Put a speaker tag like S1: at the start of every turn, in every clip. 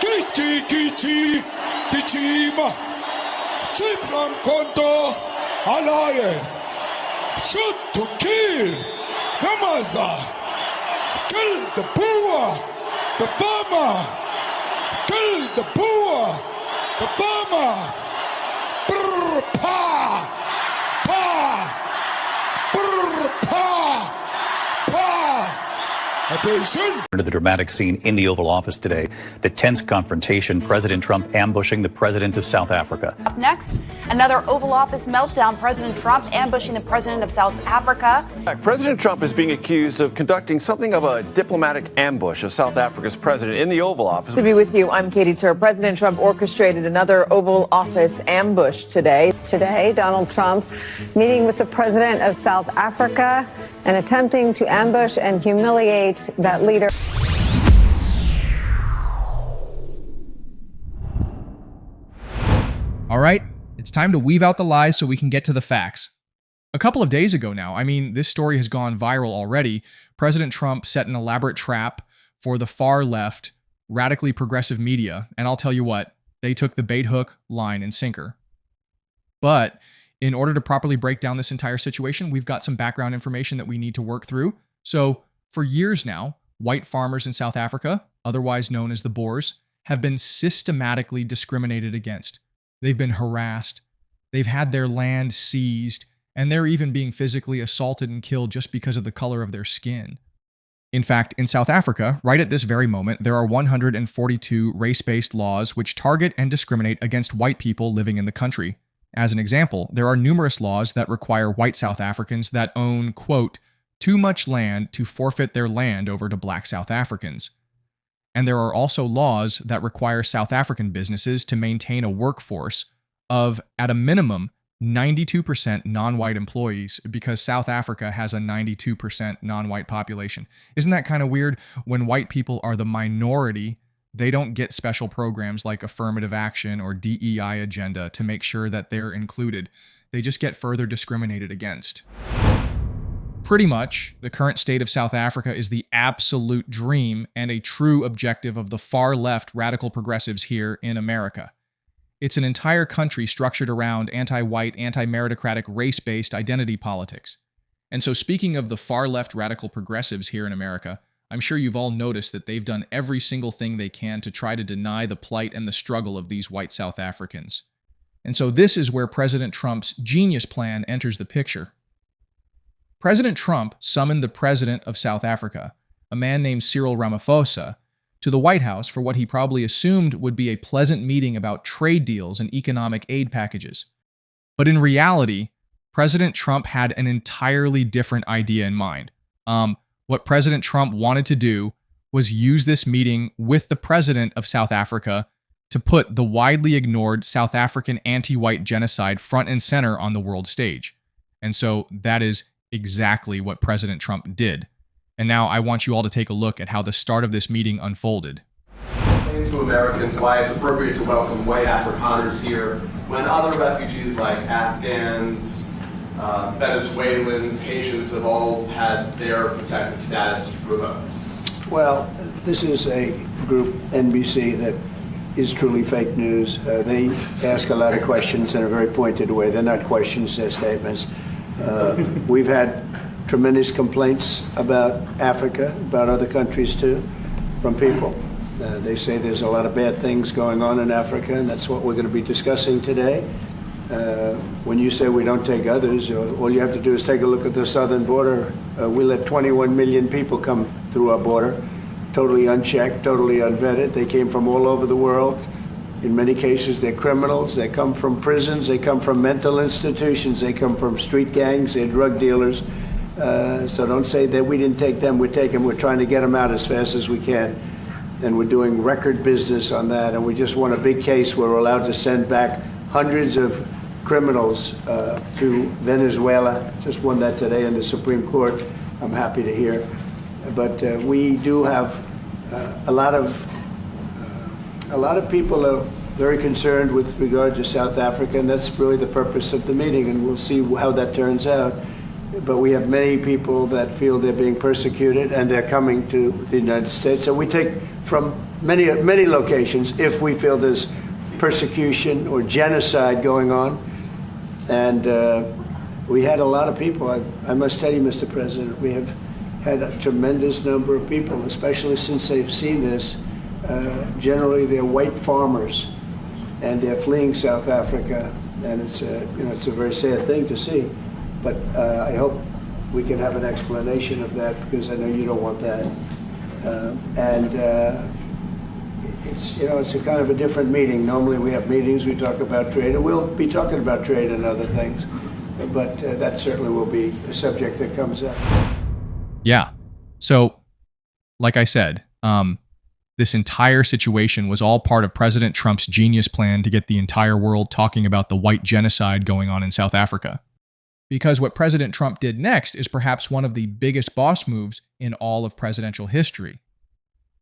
S1: Kichi Kichima Simran Kondo Alliance shoot to kill Yamaza, kill the poor, the farmer, kill the poor, the farmer. Brr, pa, pa, brr, pa, pa. Attention.
S2: To the dramatic scene in the Oval Office today, the tense confrontation, President Trump ambushing the president of South Africa.
S3: Up next, another Oval Office meltdown, President Trump ambushing the president of South Africa.
S4: President Trump is being accused of conducting something of a diplomatic ambush of South Africa's president in the Oval Office.
S5: To be with you, I'm Katie Tur. President Trump orchestrated another Oval Office ambush today.
S6: Today, Donald Trump meeting with the president of South Africa and attempting to ambush and humiliate that leader.
S7: All right, it's time to weave out the lies so we can get to the facts. A couple of days ago now, this story has gone viral already. President Trump set an elaborate trap for the far left, radically progressive media, and I'll tell you what, they took the bait hook, line, and sinker. But in order to properly break down this entire situation, we've got some background information that we need to work through. So, for years now, white farmers in South Africa, otherwise known as the Boers, have been systematically discriminated against. They've been harassed, they've had their land seized, and they're even being physically assaulted and killed just because of the color of their skin. In fact, in South Africa, right at this very moment, there are 142 race-based laws which target and discriminate against white people living in the country. As an example, there are numerous laws that require white South Africans that own, quote, too much land to forfeit their land over to black South Africans. And there are also laws that require South African businesses to maintain a workforce of, at a minimum, 92% non-white employees because South Africa has a 92% non-white population. Isn't that kind of weird? When white people are the minority, they don't get special programs like affirmative action or DEI agenda to make sure that they're included. They just get further discriminated against. Pretty much, the current state of South Africa is the absolute dream and a true objective of the far left radical progressives here in America. It's an entire country structured around anti-white, anti-meritocratic, race-based identity politics. And so speaking of the far left radical progressives here in America, I'm sure you've all noticed that they've done every single thing they can to try to deny the plight and the struggle of these white South Africans. And so this is where President Trump's genius plan enters the picture. President Trump summoned the president of South Africa, a man named Cyril Ramaphosa, to the White House for what he probably assumed would be a pleasant meeting about trade deals and economic aid packages. But in reality, President Trump had an entirely different idea in mind. What President Trump wanted to do was use this meeting with the president of South Africa to put the widely ignored South African anti-white genocide front and center on the world stage. And so that is exactly what President Trump did. And now I want you all to take a look at how the start of this meeting unfolded.
S8: Explain to Americans why it's appropriate to welcome white Afrikaners here when other refugees like Afghans, Venezuelans, Haitians have all had their protected status revoked.
S9: Well, this is a group, NBC, that is truly fake news. They ask a lot of questions in a very pointed way. They're not questions, they're statements. We've had tremendous complaints about Africa, about other countries too, from people. They say there's a lot of bad things going on in Africa, and that's what we're going to be discussing today. When you say we don't take others, all you have to do is take a look at the southern border. We let 21 million people come through our border, totally unchecked, totally unvetted. They came from all over the world. In many cases, they're criminals. They come from prisons. They come from mental institutions. They come from street gangs. They're drug dealers. So don't say that we didn't take them. We take them. We're trying to get them out as fast as we can. And we're doing record business on that. And we just won a big case where we're allowed to send back hundreds of criminals to Venezuela. Just won that today in the Supreme Court. I'm happy to hear. But we do have a lot of people are very concerned with regard to South Africa, and that's really the purpose of the meeting, and we'll see how that turns out. But we have many people that feel they're being persecuted, and they're coming to the United States. So we take from many locations if we feel there's persecution or genocide going on. And we had a lot of people. I must tell you, Mr. President, we have had a tremendous number of people, especially since they've seen this. Generally, they're white farmers, and they're fleeing South Africa, and it's a very sad thing to see. But I hope we can have an explanation of that, because I know you don't want that. It's a kind of a different meeting. Normally we have meetings, we talk about trade, and we'll be talking about trade and other things. But that certainly will be a subject that comes up.
S7: Yeah. So, like I said, this entire situation was all part of President Trump's genius plan to get the entire world talking about the white genocide going on in South Africa. Because what President Trump did next is perhaps one of the biggest boss moves in all of presidential history.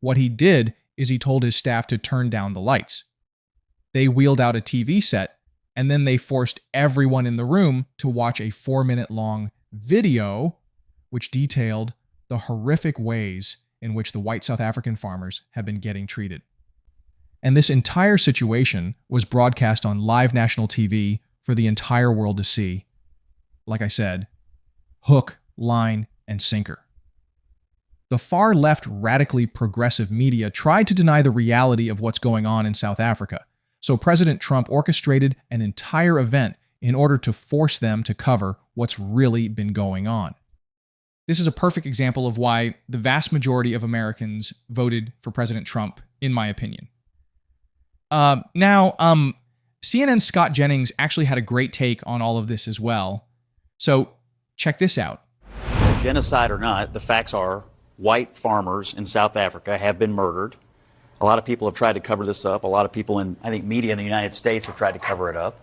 S7: What he did is he told his staff to turn down the lights. They wheeled out a TV set, and then they forced everyone in the room to watch a 4-minute-long video which detailed the horrific ways in which the white South African farmers have been getting treated. And this entire situation was broadcast on live national TV for the entire world to see. Like I said, hook, line, and sinker. The far left radically progressive media tried to deny the reality of what's going on in South Africa, so President Trump orchestrated an entire event in order to force them to cover what's really been going on. This is a perfect example of why the vast majority of Americans voted for President Trump, in my opinion. CNN's Scott Jennings actually had a great take on all of this as well. So check this out.
S10: Genocide or not, the facts are white farmers in South Africa have been murdered. A lot of people have tried to cover this up. A lot of people in, I think, media in the United States have tried to cover it up.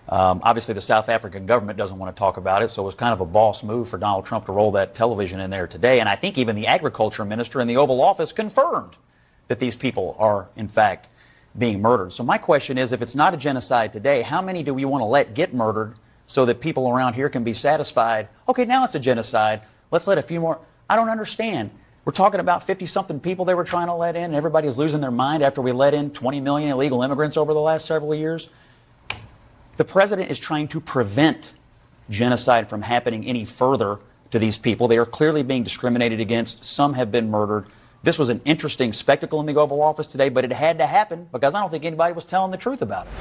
S10: Obviously, the South African government doesn't want to talk about it, so it was kind of a boss move for Donald Trump to roll that television in there today. And I think even the agriculture minister in the Oval Office confirmed that these people are, in fact, being murdered. So my question is, if it's not a genocide today, how many do we want to let get murdered so that people around here can be satisfied? Okay, now it's a genocide. Let's let a few more. I don't understand. We're talking about 50-something people they were trying to let in, and everybody's losing their mind after we let in 20 million illegal immigrants over the last several years. The president is trying to prevent genocide from happening any further to these people. They are clearly being discriminated against. Some have been murdered. This was an interesting spectacle in the Oval Office today, but it had to happen because I don't think anybody was telling the truth about it.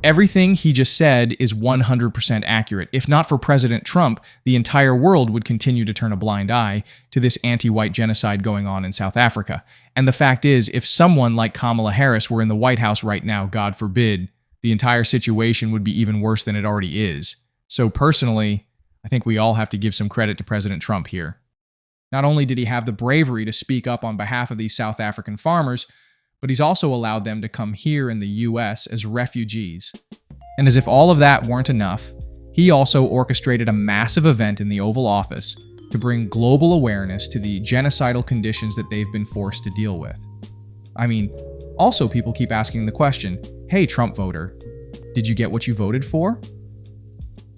S7: Everything he just said is 100% accurate. If not for President Trump, the entire world would continue to turn a blind eye to this anti-white genocide going on in South Africa. And the fact is, if someone like Kamala Harris were in the White House right now, God forbid, the entire situation would be even worse than it already is. So personally, I think we all have to give some credit to President Trump here. Not only did he have the bravery to speak up on behalf of these South African farmers, but he's also allowed them to come here in the U.S. as refugees. And as if all of that weren't enough, he also orchestrated a massive event in the Oval Office to bring global awareness to the genocidal conditions that they've been forced to deal with. I mean, also people keep asking the question, hey, Trump voter, did you get what you voted for?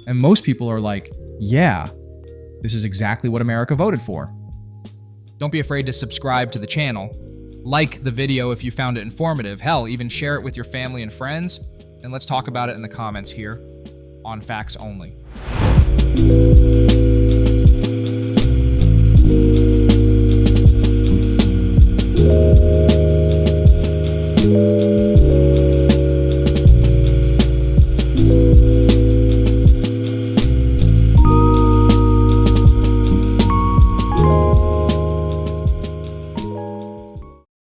S7: And most people are like, yeah, this is exactly what America voted for. Don't be afraid to subscribe to the channel. Like the video if you found it informative. Hell, even share it with your family and friends. And let's talk about it in the comments here on Facts Only.